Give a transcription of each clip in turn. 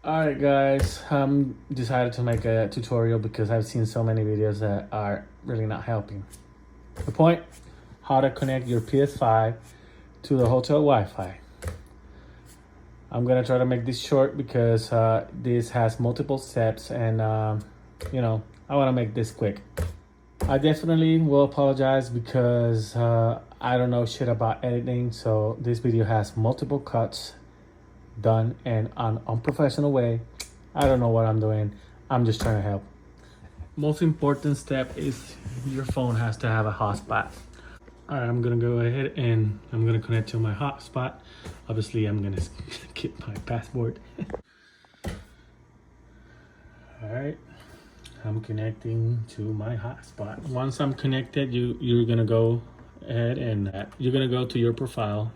Alright guys, decided to make a tutorial because I've seen so many videos that are really not helping. The point, how to connect your PS5 to the hotel Wi-Fi. I'm gonna try to make this short because this has multiple steps and I wanna make this quick. I definitely will apologize because I don't know shit about editing, so this video has multiple cuts done in an unprofessional way. I don't know what I'm doing. I'm just trying to help. Most important step is your phone has to have a hotspot. All right, I'm gonna go ahead and I'm gonna connect to my hotspot. Obviously, I'm gonna skip my passport. All right, I'm connecting to my hotspot. Once I'm connected, you're gonna go ahead and you're gonna go to your profile.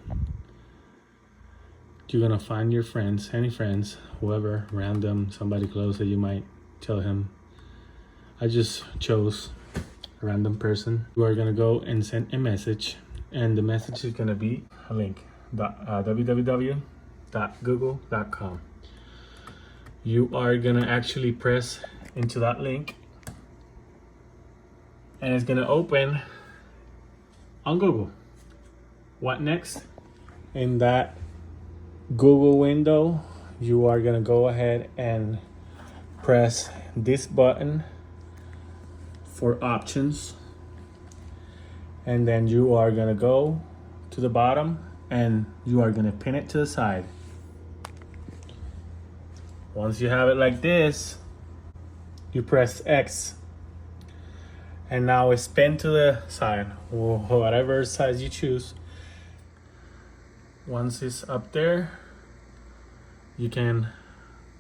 You're gonna find your friends, any friends, whoever, random, somebody close that you might tell him. I just chose a random person. You are gonna go and send a message, and the message is gonna be a link, www.google.com. You are gonna actually press into that link, and it's gonna open on Google. What next? In that Google window, you are gonna go ahead and press this button for options, and then you are gonna go to the bottom and you are gonna pin it to the side. Once you have it like this, you press X, and now it's pinned to the side, whatever size you choose. Once it's up there, you can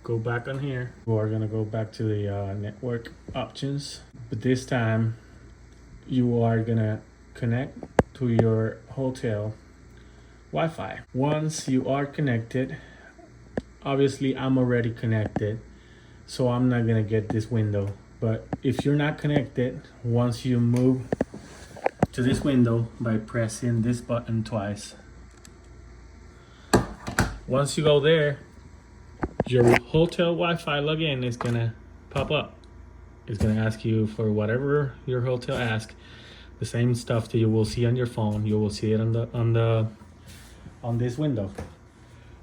go back on here. We're gonna go back to the network options, but this time you are gonna connect to your hotel Wi-Fi. Once you are connected, obviously I'm already connected, so I'm not gonna get this window. But if you're not connected, once you move to this window by pressing this button twice, once you go there, your hotel Wi-Fi login is gonna pop up. It's gonna ask you for whatever your hotel asks. The same stuff that you will see on your phone, you will see it on this window.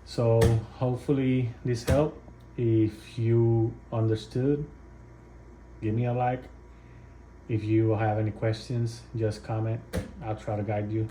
So hopefully this helped. If you understood, give me a like. If you have any questions, just comment. I'll try to guide you.